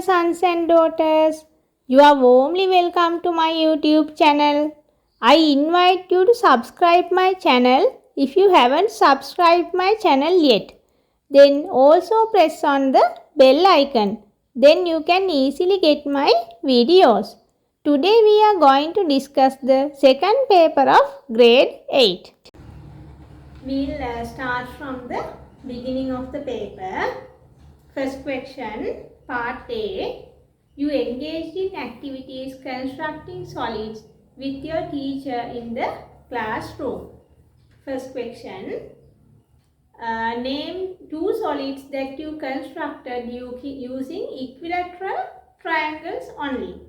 sons and daughters. You are warmly welcome to my YouTube channel. I invite you to subscribe my channel if you haven't subscribed my channel yet. Then also press on the bell icon. Then you can easily get my videos. Today we are going to discuss the second paper of grade 8. We'll start from the beginning of the paper. First question, part A. You engaged in activities constructing solids with your teacher in the classroom. First question. Name two solids that you constructed using equilateral triangles only.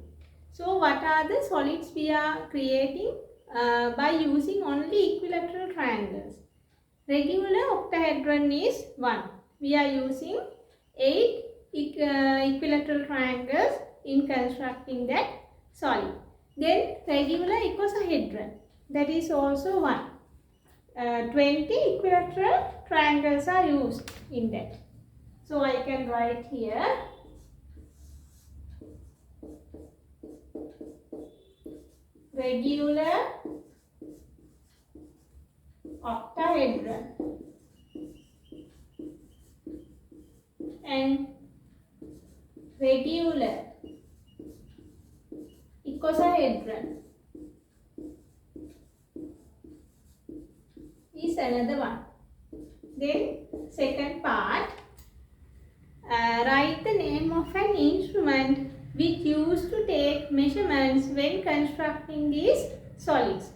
So what are the solids we are creating by using only equilateral triangles? Regular octahedron is 1. We are using 8 equilateral triangles in constructing that solid. Then regular icosahedron, that is also 1. 20 equilateral triangles are used in that. So I can write here regular octahedron and regular icosahedron is another one. Then second part, write the name of an instrument which used to take measurements when constructing these solids.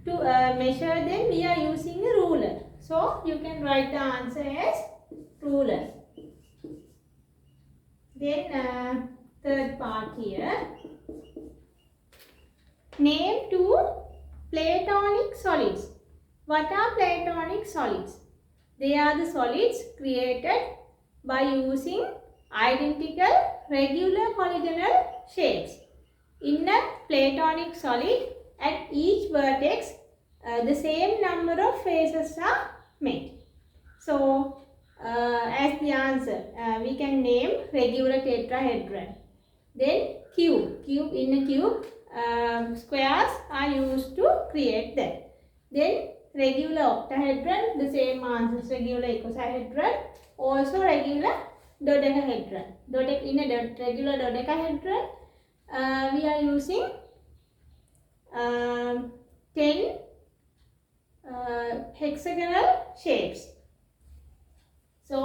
To measure them we are using a ruler. So you can write the answer as ruler. Then third part here. Name two Platonic solids. What are Platonic solids? They are the solids created by using identical regular polygonal shapes. In a Platonic solid, at each vertex the same number of faces are made. So as the answer we can name regular tetrahedron. Then cube. In a cube squares are used to create that. Then regular octahedron, the same answers, regular icosahedron, also regular dodecahedron. In a regular dodecahedron we are using 10 hexagonal shapes. So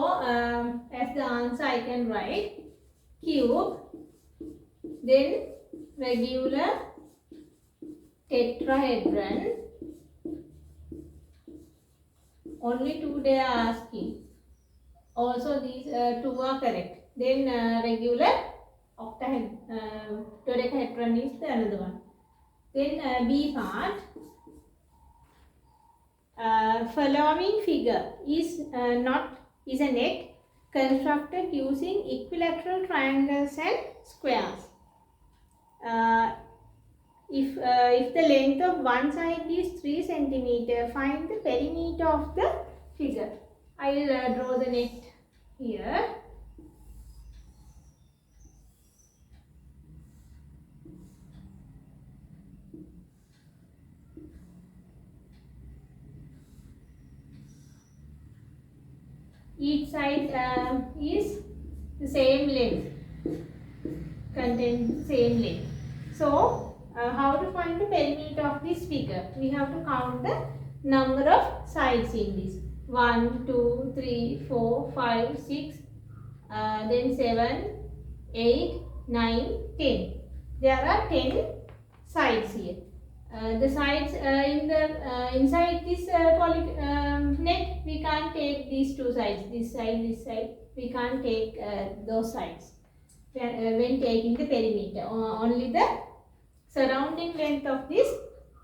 as the answer I can write cube, then regular tetrahedron. Only two they are asking. Also these two are correct. Then regular dodecahedron is the another one. Then B part. Following figure is a net constructed using equilateral triangles and squares. If the length of one side is 3 cm, find the perimeter of the figure. I will draw the net here. Each side is the same length, contains same length. So how to find the perimeter of this figure? We have to count the number of sides in this. 1, 2, 3, 4, 5, 6, then 7, 8, 9, 10. There are 10 sides here. The sides in the inside this net we can't take these two sides, this side. We can't take those sides when taking the perimeter. Only the surrounding length of this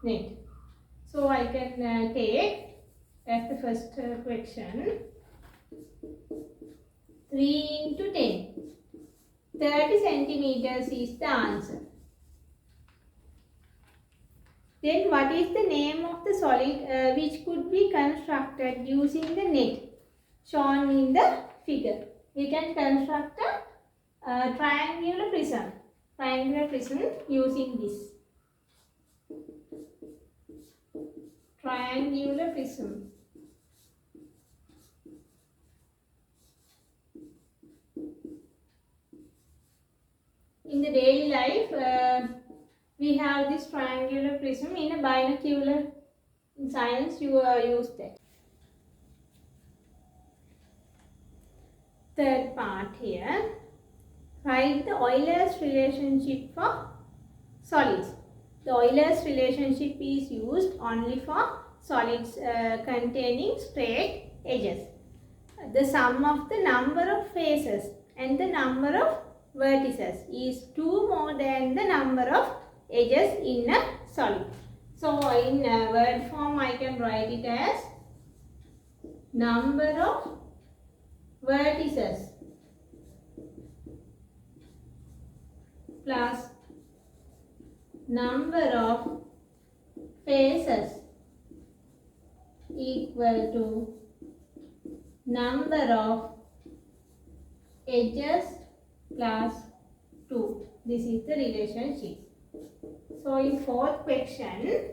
net. So I can take as the first question 3 into 10. 30 centimeters is the answer. Then what is the name of the solid which could be constructed using the net shown in the figure? We can construct triangular prism. Triangular prism using this. Triangular prism. In the daily life, we have this triangular prism. In a binocular, in science you use that. Third part here. Write the Euler's relationship for solids. The Euler's relationship is used only for solids containing straight edges. The sum of the number of faces and the number of vertices is 2 more than the number of edges in a solid. So in word form I can write it as number of vertices plus number of faces equal to number of edges plus 2. This is the relationship. So in fourth question,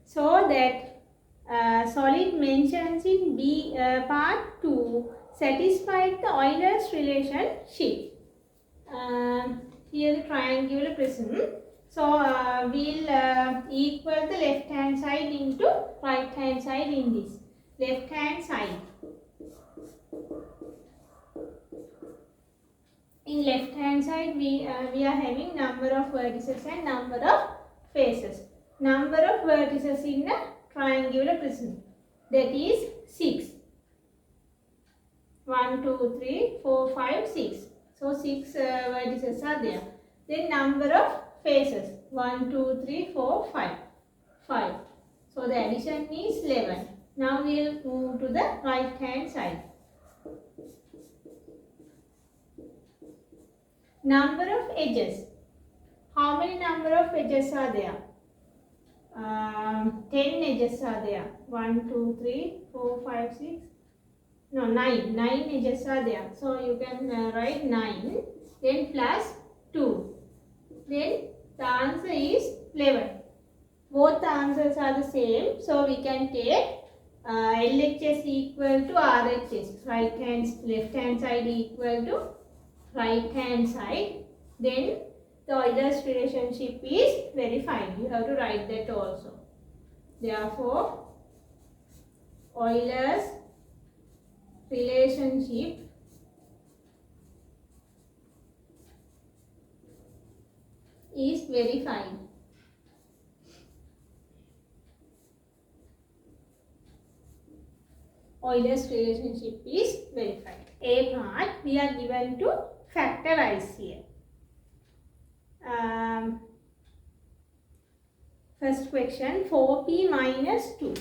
so that solid mentions in B part 2 satisfied the Euler's relationship. Here the triangular prism. So we'll equal the left hand side into right hand side in this. Left hand side. In left hand side we are having number of vertices and number of faces. Number of vertices in a triangular prism, that is 6. 1, 2, 3, 4, 5, 6. So 6 vertices are there. Then number of faces 1, 2, 3, 4, 5. 5. So the addition is 11. Now we will move to the right hand side. Number of edges. How many number of edges are there? 10 edges are there. 1, 2, 3, 4, 5, 6. No, 9. 9 edges are there. So you can write 9. Then plus 2. Then the answer is 11. Both the answers are the same. So we can take LHS equal to RHS. Left hand side equal to right hand side. Then the Euler's relationship is verified. You have to write that also. Therefore, Euler's relationship is verified. Euler's relationship is verified. A part we are given to factorize here. First question, 4p minus 2.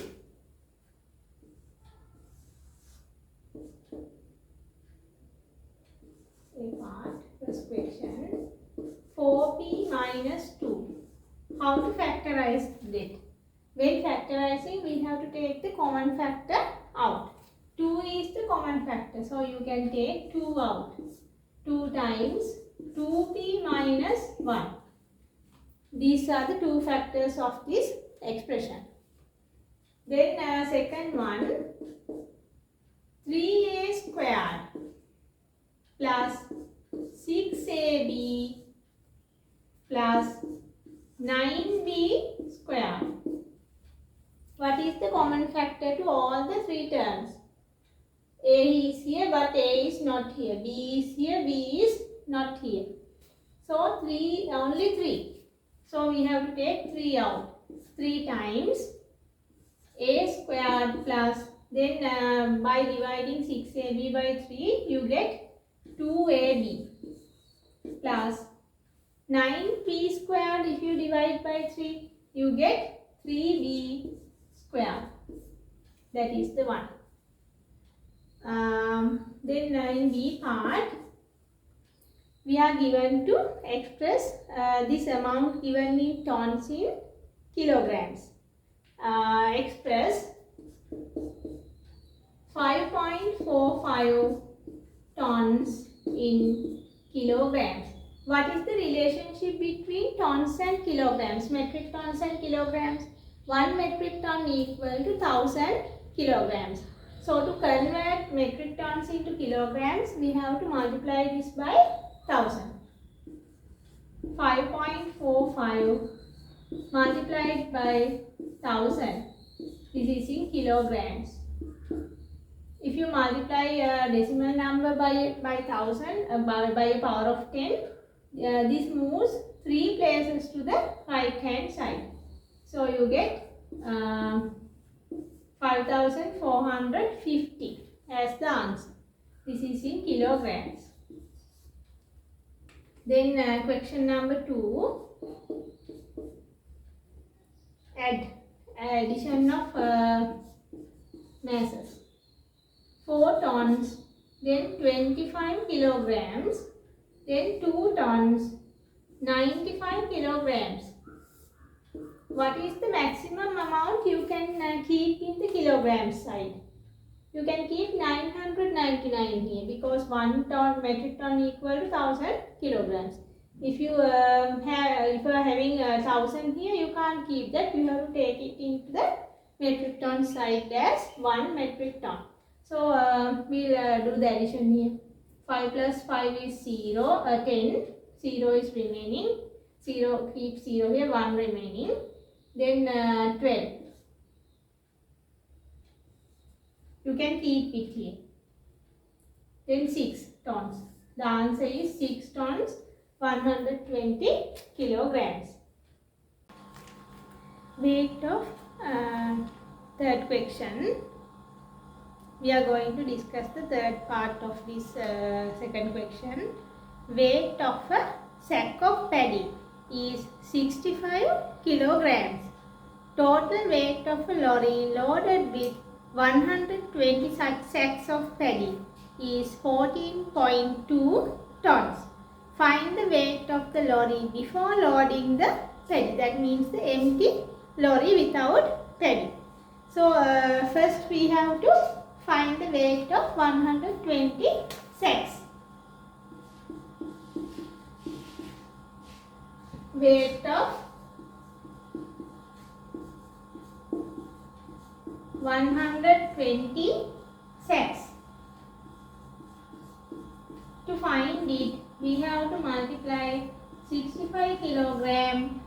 A part, first question, 4p minus 2. How to factorize it? When factorizing, we have to take the common factor out. 2 is the common factor, so you can take 2 out. 2 times 2p minus 1. These are the two factors of this expression. Then second one, 3a squared plus 6ab plus 9b squared. What is the common factor to all the three terms? A is here but A is not here. B is here, B is not here. So only 3. So we have to take 3 out. 3 times A squared plus, then by dividing 6ab by 3 you get 2ab plus 9p squared, if you divide by 3 you get 3b squared. That is the one. Then in B part we are given to express this amount given in tons in kilograms. Express 5.45 tons in kilograms. What is the relationship between tons and kilograms? Metric tons and kilograms. 1 metric ton equal to 1000 kilograms. So to convert metric tons into kilograms, we have to multiply this by 1000. 5.45 multiplied by 1000. This is in kilograms. If you multiply a decimal number by 1000 by a power of 10, this moves 3 places to the right hand side. So you get 5450 as the answer. This is in kilograms. Then question number 2. Addition of masses. 4 tons, then 25 kilograms, then 2 tons, 95 kilograms. What is the maximum amount you can keep in the kilograms side? You can keep 999 here because 1 ton metric ton equal to 1000 kilograms. If you are having 1000 here, you can't keep that. You have to take it into the metric ton side as 1 metric ton. So we'll do the addition here. 5 plus 5 is 0, 10. 0 is remaining. 0, keep 0 here, 1 remaining. Then 12. You can keep it here. Then 6 tons. The answer is 6 tons, 120 kilograms. Weight of third question. We are going to discuss the third part of this second question. Weight of a sack of paddy is 65 kilograms. Total weight of a lorry loaded with 120 sacks of paddy is 14.2 tons. Find the weight of the lorry before loading the paddy. That means the empty lorry without paddy. So first we have to find the weight of 120 sacks. Weight of 120 sacks. To find it, we have to multiply 65 kilogram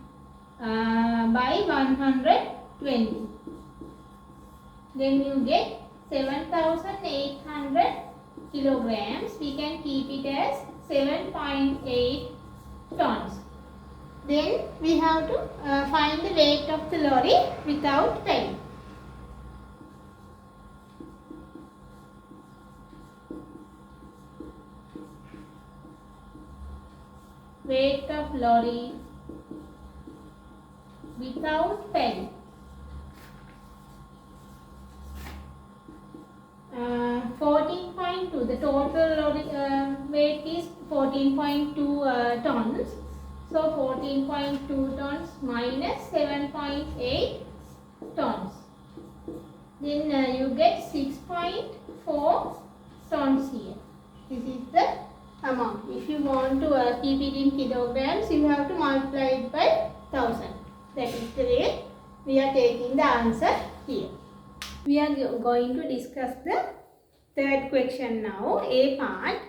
by 120. Then you get 7,800 kilograms. We can keep it as 7.8 tons. Then we have to find the weight of the lorry without paddy. Weight of lorry without paddy. 14.2. The total lorry weight is 14.2 tons. So 14.2 tons minus 7.8 tons. Then you get 6.4 tons here. This is the amount. If you want to keep it in kilograms, you have to multiply it by 1000. That is the way we are taking the answer here. We are going to discuss the third question now. A part.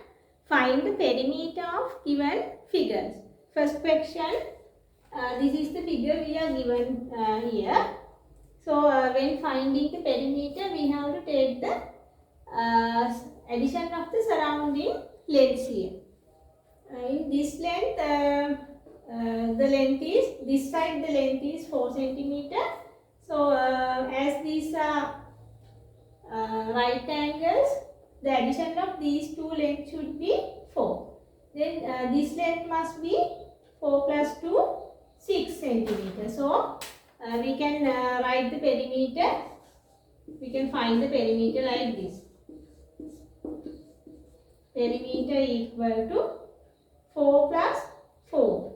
Find the perimeter of given figures. First question. This is the figure we are given here. So when finding the perimeter, we have to take the addition of the surrounding lengths here. In this length, the length is, this side the length is 4 centimeter. So as these are right angles, the addition of these two lengths should be 4. Then this length must be 4 plus 2, 6 centimeter. So we can write the perimeter. We can find the perimeter like this. Perimeter equal to 4 plus 4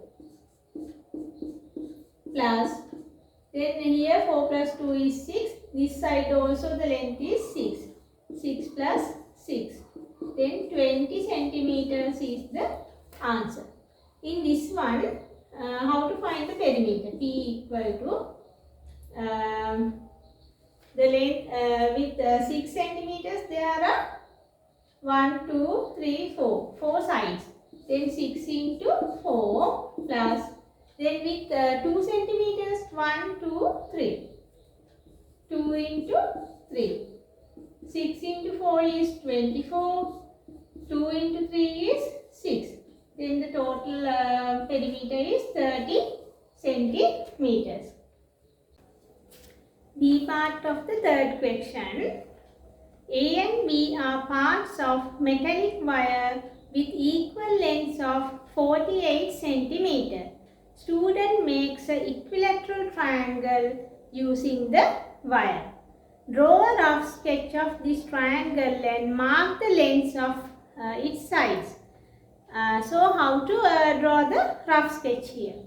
plus, then here 4 plus 2 is 6. This side also the length is 6. 6 plus 6. Then 20 centimeters is the answer. In this one, how to find the perimeter? P equal to the length with 6 centimeters. There are 1, 2, 3, 4. 4 sides. Then 6 into 4 plus. Then with 2 centimeters. 1, 2, 3. 2 into 3. 6 into 4 is 24. 2 into 3 is 6. Then the total perimeter is 30 centimeters. B part of the third question. A and B are parts of metallic wire with equal lengths of 48 centimeters. Student makes an equilateral triangle using the wire. Draw a rough sketch of this triangle and mark the lengths of its sides. So how to draw the rough sketch here?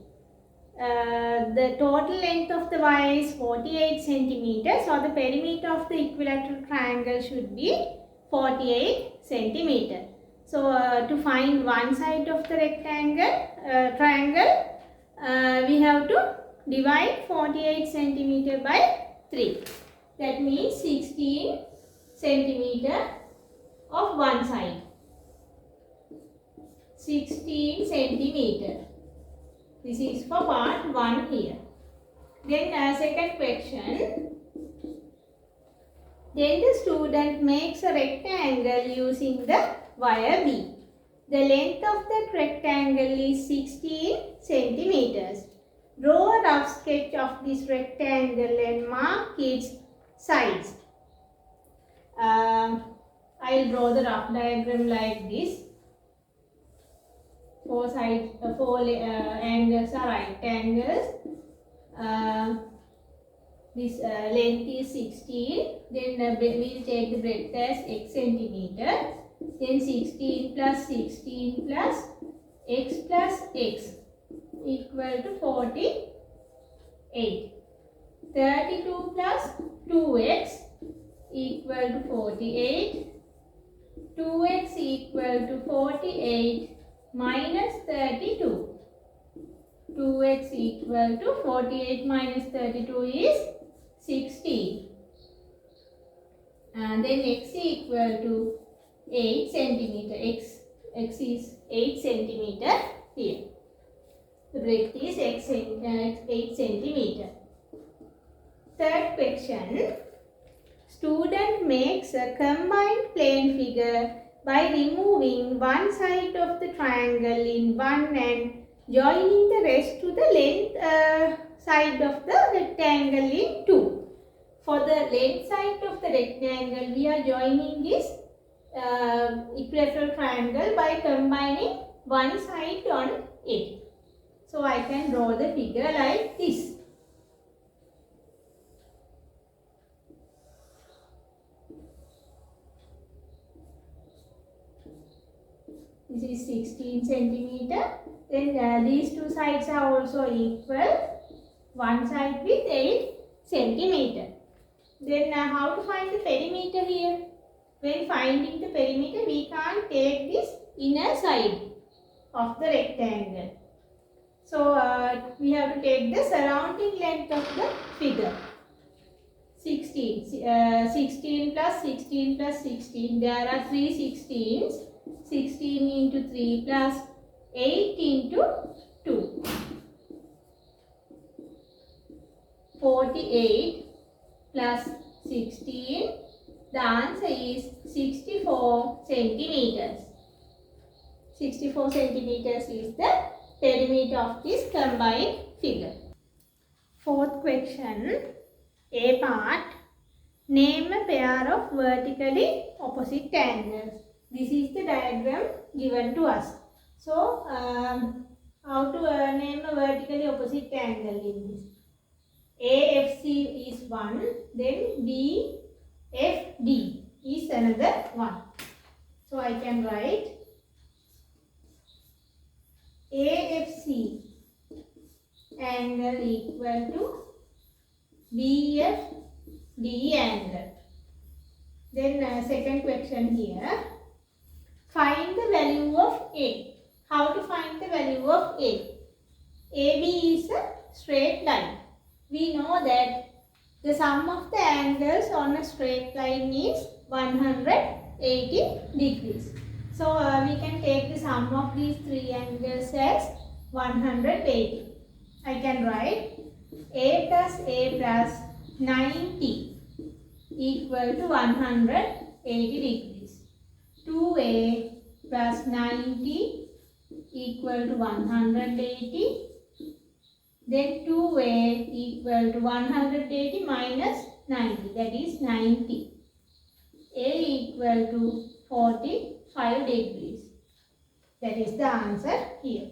The total length of the wire is 48 centimeters, so the perimeter of the equilateral triangle should be 48 centimeters. So to find one side of the triangle, we have to divide 48 centimeters by 3. That means 16 centimeters of one side. 16 centimeters. This is for part 1 here. Then second question. Then the student makes a rectangle using the wire B. The length of that rectangle is 16 centimeters. Draw a rough sketch of this rectangle and mark its sides. I will draw the rough diagram like this. 4 angles are right angles. This length is 16. Then we will take the breadth as x centimeter. Then 16 plus 16 plus x equal to 48. 32 plus 2x equal to 48. 2x equal to 48 minus 32. 2x equal to 48 minus 32 is 16. And then x equal to 8 centimeter. X is 8 centimeter here. The breadth is 8 centimeter. Third question. Student makes a combined plane figure by removing one side of the triangle in one and joining the rest to the length side of the rectangle in two. For the length side of the rectangle, we are joining this equilateral triangle by combining one side on it. So I can draw the figure like this. This is 16 centimeter. Then these two sides are also equal. One side with 8 centimeter. Then how to find the perimeter here? When finding the perimeter, we can't take this inner side of the rectangle. So we have to take the surrounding length of the figure. 16. 16 plus 16 plus 16. There are 3 16s. 16 into 3 plus 8 into 2. 48 plus 16. The answer is 64 centimeters. 64 centimeters is the perimeter of this combined figure. Fourth question. A part. Name a pair of vertically opposite angles. This is the diagram given to us. So, how to name a vertically opposite angle in this? AFC is one, then BFD is another one. So, I can write AFC angle equal to BFD angle. Then second question here. Find the value of A. How to find the value of A? AB is a straight line. We know that the sum of the angles on a straight line is 180 degrees. So we can take the sum of these three angles as 180. I can write A plus 90 equal to 180 degrees. 2A plus 90 equal to 180. Then 2A equal to 180 minus 90, that is 90. A equal to 45 degrees. That is the answer here.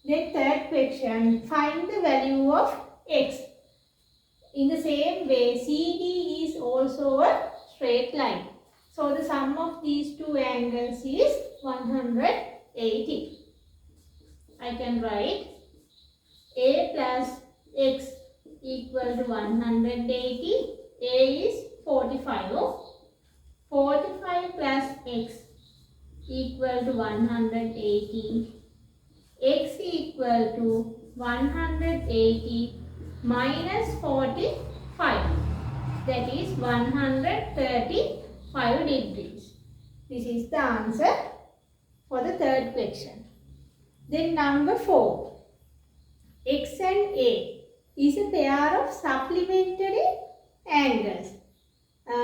Then third question, find the value of x. In the same way, CD is also a straight line. So the sum of these two angles is 180. I can write A plus x equal to 180. A is 45. 45 plus x equal to 180. X equal to 180 minus 45. That is 135 degrees. This is the answer for the third question. Then number 4. X and A is a pair of supplementary angles.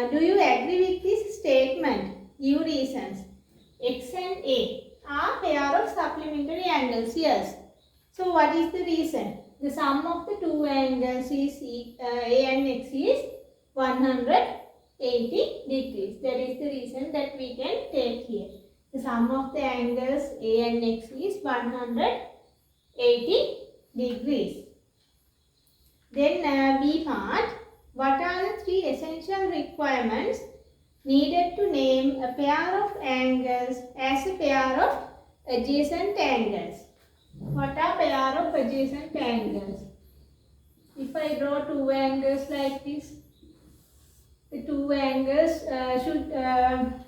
Do you agree with this statement? Give reasons. X and A are pair of supplementary angles. Yes. So what is the reason? The sum of the two angles is A and X is 180 degrees. That is the reason that we can take here. The sum of the angles A and X is 180 degrees. Then B part. What are the three essential requirements needed to name a pair of angles as a pair of adjacent angles? What are pair of adjacent angles? If I draw two angles like this, the two angles should have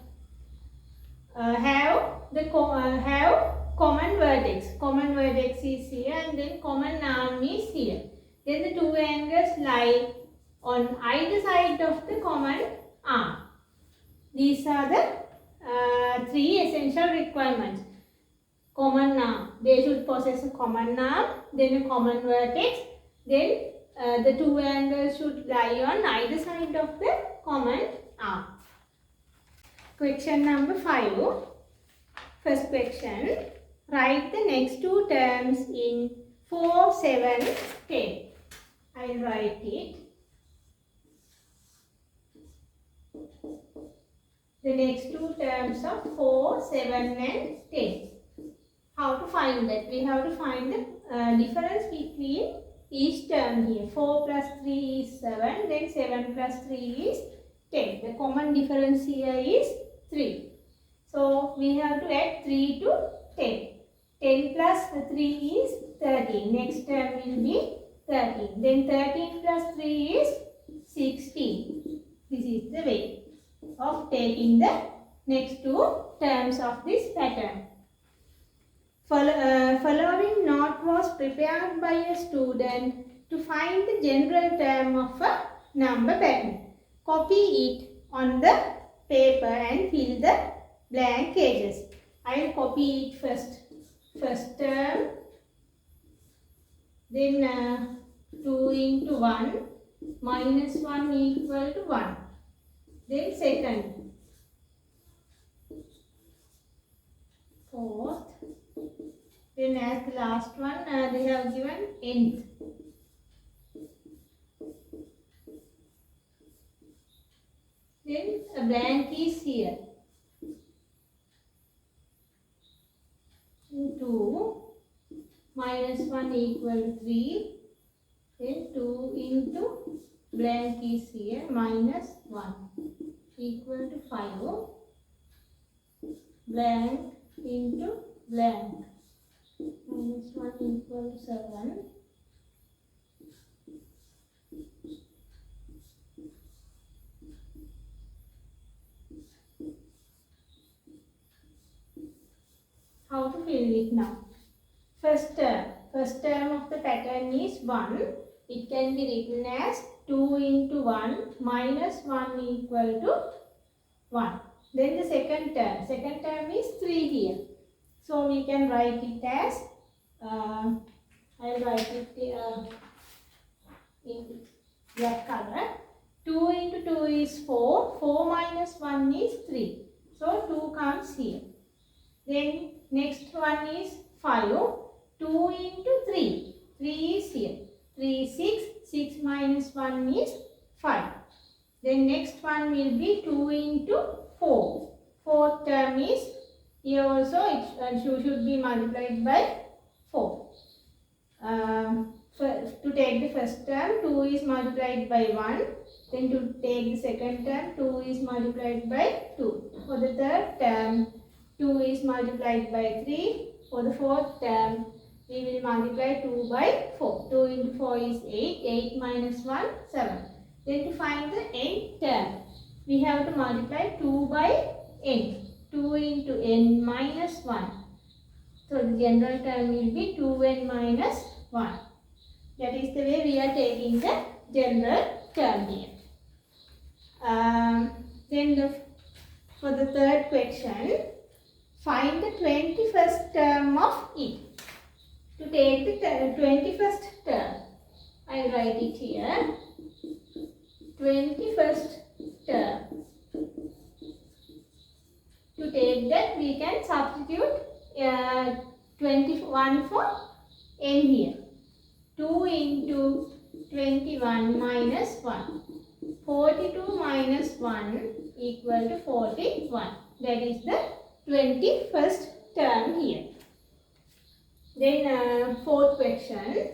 common vertex. Common vertex is here and then common arm is here. Then the two angles lie on either side of the common arm. These are the three essential requirements. Common arm. They should possess a common arm, then a common vertex, then the two angles should lie on either side of the common arm. Question number 5. First question. Write the next two terms in 4, 7, 10. I will write it. The next two terms of 4, 7 and 10. How to find that? We have to find the difference between each term here. 4 plus 3 is 7, then 7 plus 3 is 10. The common difference here is 3. So we have to add 3 to 10. 10 plus 3 is 13. Next term will be 13. Then 13 plus 3 is 16. This is the way of taking the next two terms of this pattern. Following note was prepared by a student to find the general term of a number pattern. Copy it on the paper and fill the blank pages. I will copy it first. First term, then 2 into 1 minus 1 equal to 1. Then second, fourth, then as the last one they have given nth. Then a blank is here. 2 minus 1 equal to 3. Then 2 into blank is here minus 1 equal to 5. Blank into blank minus 1 equal to 7. How to fill it now? First term of the pattern is 1. It can be written as 2 into 1 minus 1 equal to 1. Then the second term is 3 here. So we can write it as, I'll write it in black color. 2 into 2 is 4. 4 minus 1 is 3. So 2 comes here. Then next one is 5. 2 into 3. 3 is here. 3 is 6. 6 minus 1 is 5. Then next one will be 2 into 4. Fourth term is here also it should be multiplied by 4. To take the first term, 2 is multiplied by 1. Then to take the second term, 2 is multiplied by 2. For the third term, 2 is multiplied by 3. For the fourth term, we will multiply 2 by 4. 2 into 4 is 8. 8 minus 1, 7. Then to find the nth term, we have to multiply 2 by n. 2 into n minus 1. So the general term will be 2n minus 1. That is the way we are taking the general term here. For the third question, find the 21st term of it. To take the 21st term, I will write it here. 21st term. To take that, we can substitute 21 for n here. 2 into 21 minus 1. 42 minus 1 equal to 41. That is the 21st term here. Then fourth question.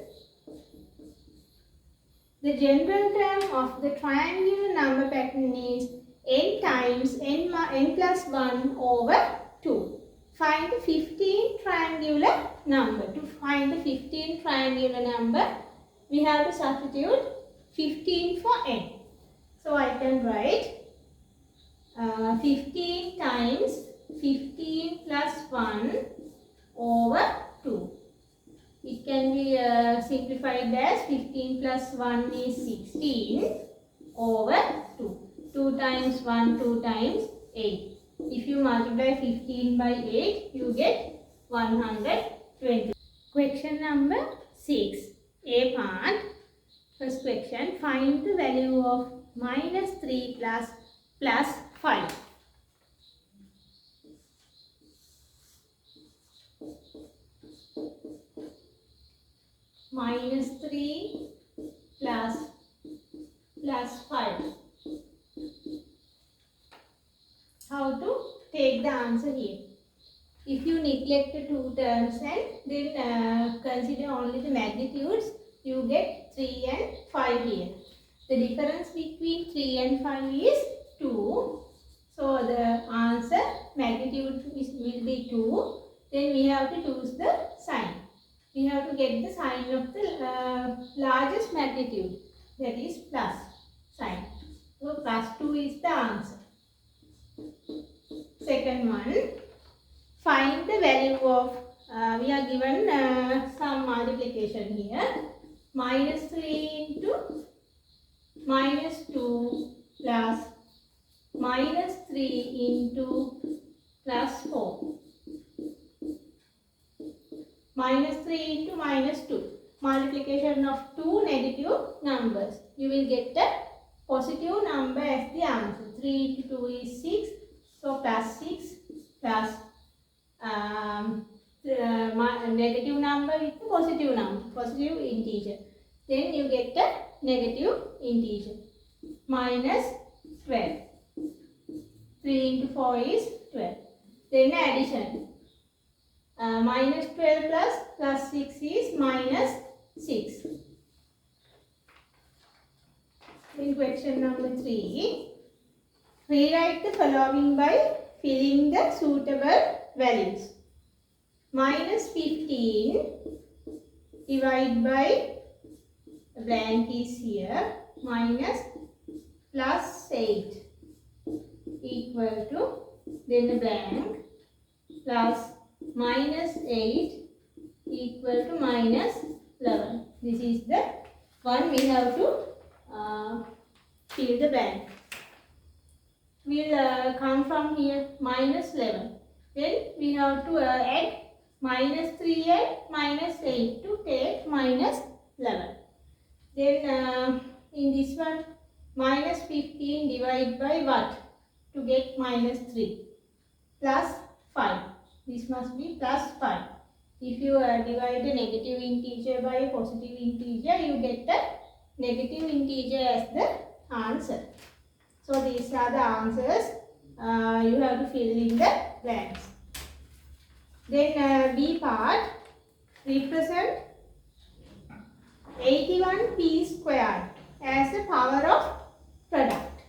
The general term of the triangular number pattern is n times n plus 1 over 2. Find the 15th triangular number. To find the 15th triangular number, we have to substitute 15 for n. So I can write 15 times 15 plus 1 over 2. It can be simplified as 15 plus 1 is 16 over 2. 2 times 1, 2 times 8. If you multiply 15 by 8, you get 120. Question number 6. A part. First question. Find the value of minus 3 plus 5. Minus 3 plus 5. How to take the answer here? If you neglect the two terms and then consider only the magnitudes, you get 3 and 5 here. The difference between 3 and 5 is 2. So the answer magnitude will be 2. Then we have to choose the sign. We have to get the sign of the largest magnitude, that is plus sign. So plus 2 is the answer. Second one, find the value of, we are given some multiplication here. Minus 3 into minus 2 plus minus 3 into plus 4. Minus 3 into minus 2. Multiplication of two negative numbers. You will get a positive number as the answer. 3 into 2 is 6. So plus 6 plus negative number with a positive number, positive integer. Then you get a negative integer. Minus 12. 3 into 4 is 12. Then addition. Minus 12 plus 6 is minus 6. In question number 3, rewrite the following by filling the suitable values. Minus 15 divided by, the blank is here, minus plus 8 equal to, then the blank, plus minus 8 equal to minus 11. This is the one we have to fill the blank. We'll come from here minus 11. Then we have to add minus 3 and minus 8 to take minus 11. Then in this one minus 15 divided by what? To get minus 3 plus 5. This must be plus 5. If you divide a negative integer by a positive integer, you get the negative integer as the answer. So these are the answers. You have to fill in the blanks. Then B part, represent 81p squared as a power of product.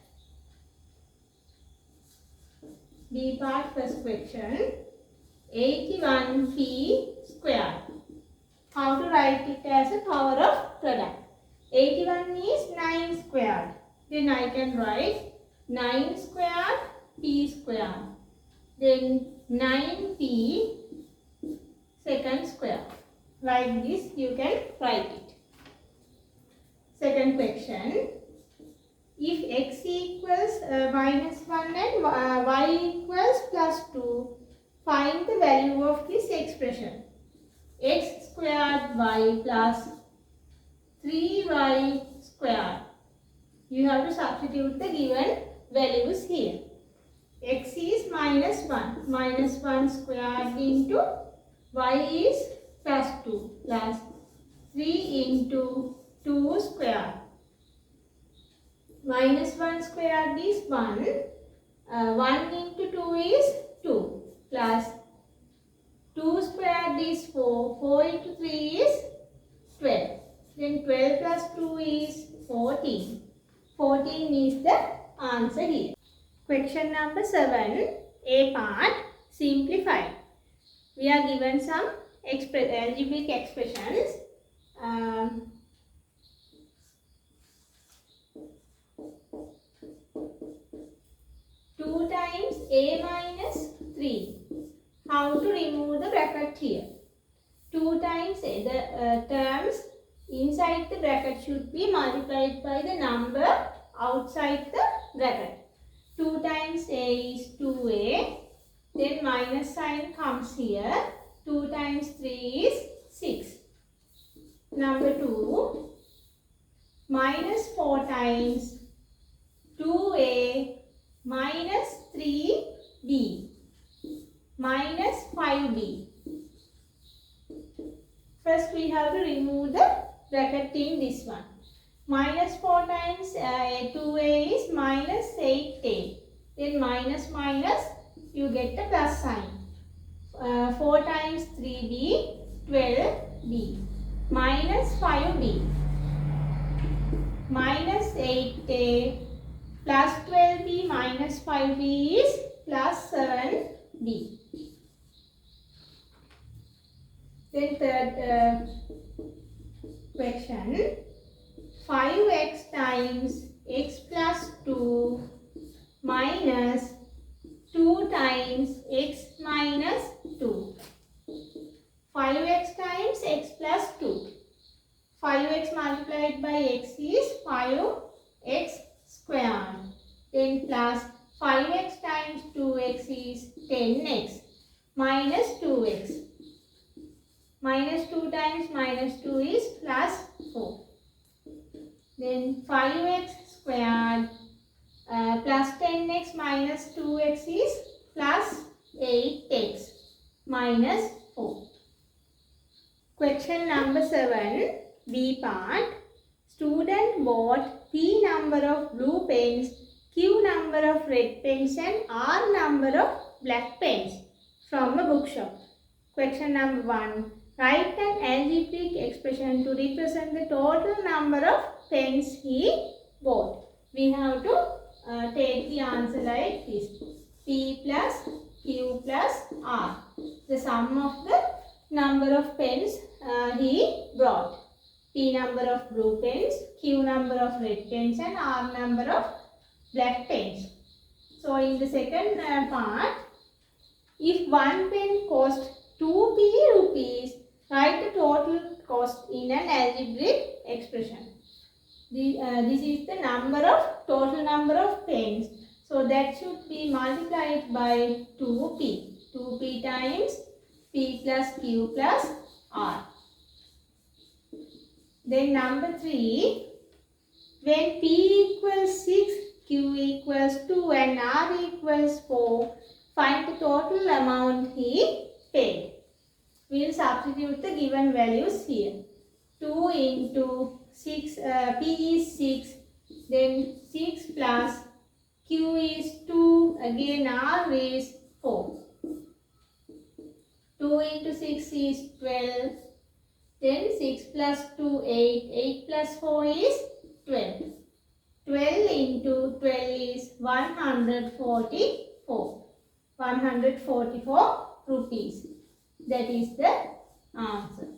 B part first question, 81p squared. How to write it as a power of product? 81 is 9 squared. Then I can write 9 squared p squared. Then 9p second square. Like this you can write it. Second question. If x equals minus 1 and y equals plus 2, find the value of this expression. X squared y plus 3y squared. You have to substitute the given values here. X is minus 1. Minus 1 squared into y is plus 2 plus 3 into 2 squared. Minus 1 squared is 1. 1 into 2 is 2 plus 2 squared is 4. 4 into 3 is 12. Then 12 plus 2 is 14. 14 is the answer here. Question number 7, A part, simplify. We are given some algebraic expressions. 2 times a minus 3. How to remove the bracket here? 2 times a, the terms inside the bracket should be multiplied by the number outside the bracket. 2 times a is 2a. Then minus sign comes here. 2 times 3 is 6. Number 2. Minus 4 times 2a minus 3b minus 5b. First we have to remove the bracket in this one. Minus 4 times 2a is minus 8a. Then minus minus you get the plus sign. 4 times 3b, 12b. Minus 5b. Minus 8a plus 12b minus 5b is plus 7b. Then third question. 5x times x plus 2 minus 2 times x minus 2. 5x times x plus 2. 5x multiplied by x is 5x squared. Then plus 5x times 2x is 10x minus 2x. Minus 2 times minus 2 is plus 4. Then 5x squared plus 10x minus 2x is plus 8x minus 4. Question number 7, B part. Student bought P number of blue pens, Q number of red pens and R number of black pens from a bookshop. Question number 1. Write an algebraic expression to represent the total number of pens he bought. We have to take the answer like this. P plus Q plus R. The sum of the number of pens he brought. P number of blue pens, Q number of red pens and R number of black pens. So in the second part, if one pen cost 2p rupees. Write the total cost in an algebraic expression. This is the total number of pens. So that should be multiplied by 2p. 2p times p plus q plus r. Then number 3. When p equals 6, q equals 2 and r equals 4, find the total amount he paid. We will substitute the given values here. 2 into 6, p is 6, then 6 plus q is 2, again r is 4. 2 into 6 is 12, then 6 plus 2, 8, 8 plus 4 is 12. 12 into 12 is 144. 144 rupees. That is the answer.